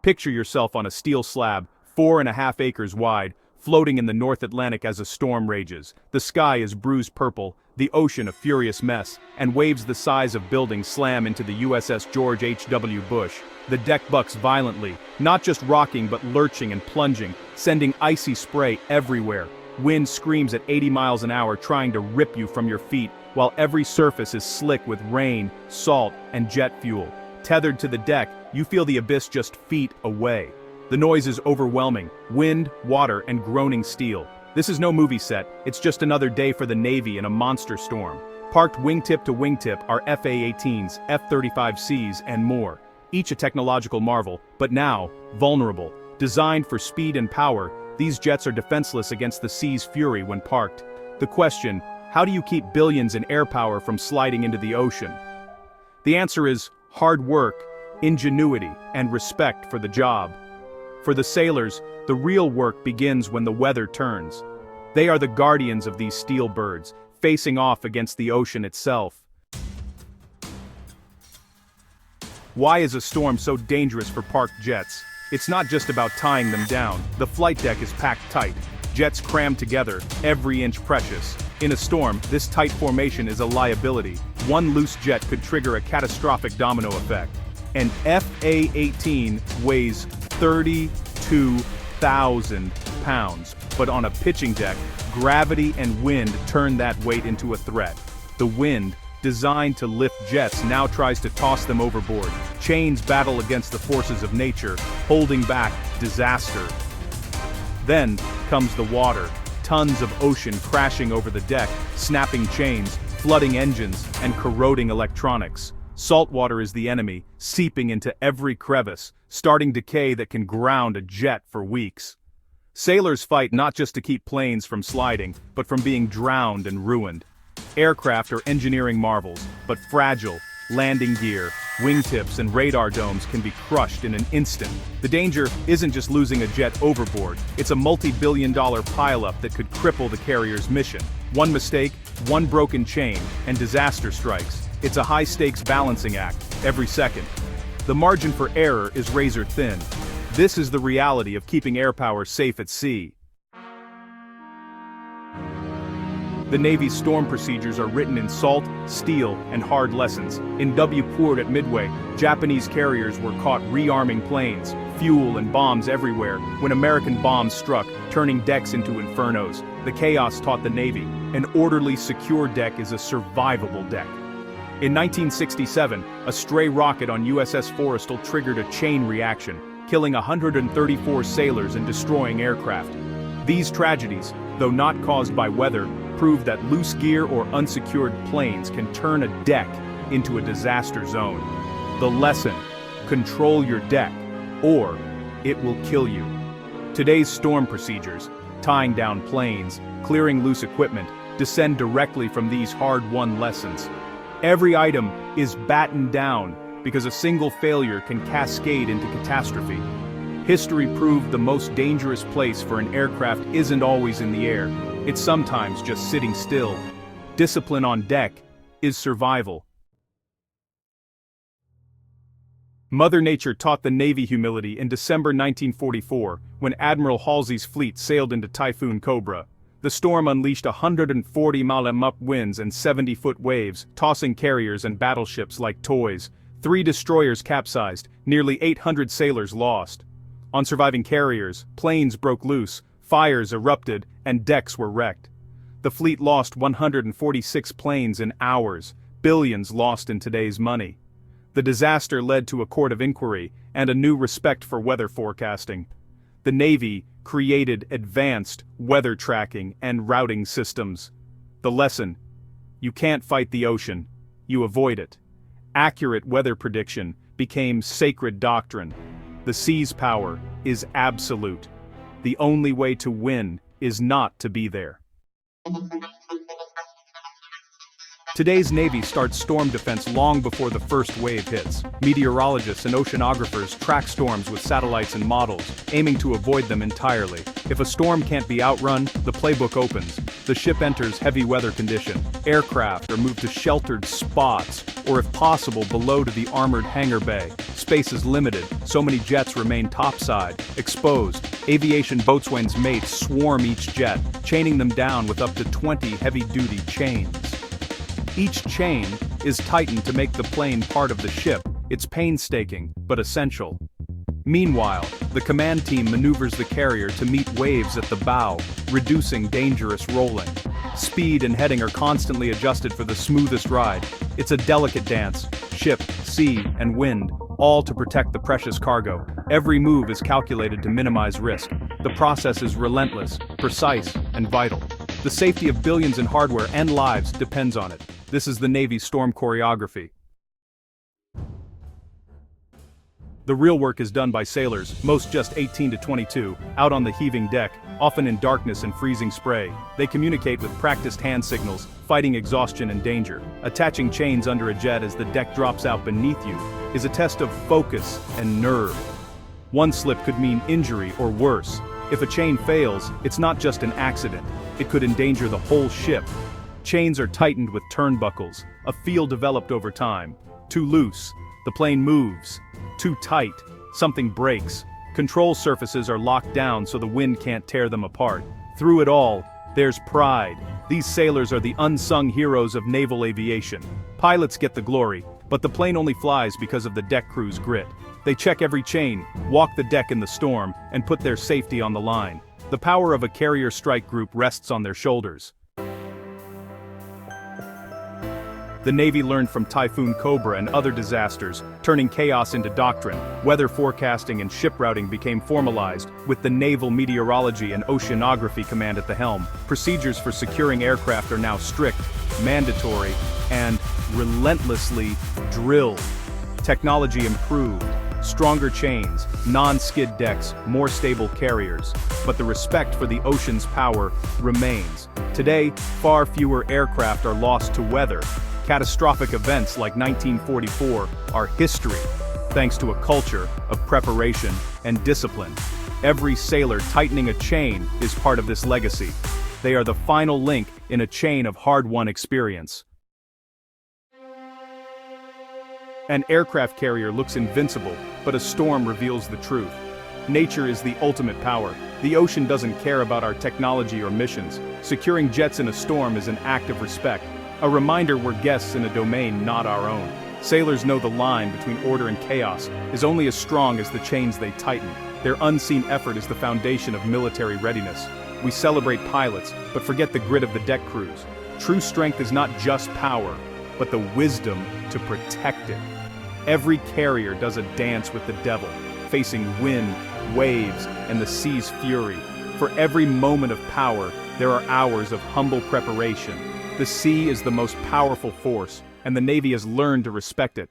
Picture yourself on a steel slab, 4.5 acres wide, floating in the North Atlantic as a storm rages. The sky is bruised purple, the ocean a furious mess, and waves the size of buildings slam into the USS George H.W. Bush. The deck bucks violently, not just rocking but lurching and plunging, sending icy spray everywhere. Wind screams at 80 miles an hour trying to rip you from your feet, while every surface is slick with rain, salt, and jet fuel. Tethered to the deck, you feel the abyss just feet away. The noise is overwhelming, wind, water, and groaning steel. This is no movie set, it's just another day for the Navy in a monster storm. Parked wingtip to wingtip are FA-18s, F-35Cs, and more. Each a technological marvel, but now, vulnerable. Designed for speed and power, these jets are defenseless against the sea's fury when parked. The question, how do you keep billions in air power from sliding into the ocean? The answer is hard work, ingenuity, and respect for the job. For the sailors, the real work begins when the weather turns. They are the guardians of these steel birds, facing off against the ocean itself. Why is a storm so dangerous for parked jets? It's not just about tying them down. The flight deck is packed tight. Jets crammed together, every inch precious. In a storm, this tight formation is a liability. One loose jet could trigger a catastrophic domino effect. An FA-18 weighs 32,000 pounds, but on a pitching deck, gravity and wind turn that weight into a threat. The wind, designed to lift jets, now tries to toss them overboard. Chains battle against the forces of nature, holding back disaster. Then comes the water, tons of ocean crashing over the deck, snapping chains, flooding engines, and corroding electronics. Salt water is the enemy, seeping into every crevice, starting decay that can ground a jet for weeks. Sailors fight not just to keep planes from sliding, but from being drowned and ruined. Aircraft are engineering marvels, but fragile. Landing gear, wingtips, and radar domes can be crushed in an instant. The danger isn't just losing a jet overboard, it's a multi-billion-dollar pileup that could cripple the carrier's mission. One mistake, one broken chain, and disaster strikes. It's a high-stakes balancing act, every second. The margin for error is razor thin. This is the reality of keeping air power safe at sea. The Navy's storm procedures are written in salt, steel, and hard lessons. In W. Port at Midway, Japanese carriers were caught rearming planes, fuel and bombs everywhere, when American bombs struck, turning decks into infernos. The chaos taught the Navy, an orderly, secure deck is a survivable deck. In 1967, a stray rocket on USS Forrestal triggered a chain reaction, killing 134 sailors and destroying aircraft. These tragedies, though not caused by weather, prove that loose gear or unsecured planes can turn a deck into a disaster zone. The lesson: control your deck, or it will kill you. Today's storm procedures, tying down planes, clearing loose equipment, descend directly from these hard-won lessons. Every item is battened down because a single failure can cascade into catastrophe. History proved the most dangerous place for an aircraft isn't always in the air, it's sometimes just sitting still. Discipline on deck is survival. Mother Nature taught the Navy humility in December 1944, when Admiral Halsey's fleet sailed into Typhoon Cobra. The storm unleashed 140-mile-an-hour winds and 70-foot waves, tossing carriers and battleships like toys. 3 destroyers capsized, nearly 800 sailors lost. On surviving carriers, planes broke loose, fires erupted, and decks were wrecked. The fleet lost 146 planes in hours, billions lost in today's money. The disaster led to a court of inquiry and a new respect for weather forecasting. The Navy created advanced weather tracking and routing systems. The lesson: you can't fight the ocean, you avoid it. Accurate weather prediction became sacred doctrine. The sea's power is absolute. The only way to win is not to be there. Today's Navy starts storm defense long before the first wave hits. Meteorologists and oceanographers track storms with satellites and models, aiming to avoid them entirely. If a storm can't be outrun, the playbook opens. The ship enters heavy weather condition. Aircraft are moved to sheltered spots, or if possible below to the armored hangar bay. Space is limited, so many jets remain topside, exposed. Aviation boatswain's mates swarm each jet, chaining them down with up to 20 heavy-duty chains. Each chain is tightened to make the plane part of the ship. It's painstaking, but essential. Meanwhile, the command team maneuvers the carrier to meet waves at the bow, reducing dangerous rolling. Speed and heading are constantly adjusted for the smoothest ride. It's a delicate dance, ship, sea, and wind, all to protect the precious cargo. Every move is calculated to minimize risk. The process is relentless, precise, and vital. The safety of billions in hardware and lives depends on it. This is the Navy's storm choreography. The real work is done by sailors, most just 18 to 22, out on the heaving deck, often in darkness and freezing spray. They communicate with practiced hand signals, fighting exhaustion and danger. Attaching chains under a jet as the deck drops out beneath you is a test of focus and nerve. One slip could mean injury or worse. If a chain fails, it's not just an accident. It could endanger the whole ship. Chains are tightened with turnbuckles, a feel developed over time. Too loose, the plane moves. Too tight, something breaks. Control surfaces are locked down so the wind can't tear them apart. Through it all, there's pride. These sailors are the unsung heroes of naval aviation. Pilots get the glory, but the plane only flies because of the deck crew's grit. They check every chain, walk the deck in the storm, and put their safety on the line. The power of a carrier strike group rests on their shoulders. The Navy learned from Typhoon Cobra and other disasters, turning chaos into doctrine. Weather forecasting and ship routing became formalized, with the Naval Meteorology and Oceanography Command at the helm. Procedures for securing aircraft are now strict, mandatory, and relentlessly drilled. Technology improved. Stronger chains, non-skid decks, more stable carriers. But the respect for the ocean's power remains. Today, far fewer aircraft are lost to weather. Catastrophic events like 1944 are history, thanks to a culture of preparation and discipline. Every sailor tightening a chain is part of this legacy. They are the final link in a chain of hard-won experience. An aircraft carrier looks invincible, but a storm reveals the truth. Nature is the ultimate power. The ocean doesn't care about our technology or missions. Securing jets in a storm is an act of respect. A reminder we're guests in a domain not our own. Sailors know the line between order and chaos is only as strong as the chains they tighten. Their unseen effort is the foundation of military readiness. We celebrate pilots, but forget the grit of the deck crews. True strength is not just power, but the wisdom to protect it. Every carrier does a dance with the devil, facing wind, waves, and the sea's fury. For every moment of power, there are hours of humble preparation. The sea is the most powerful force, and the Navy has learned to respect it.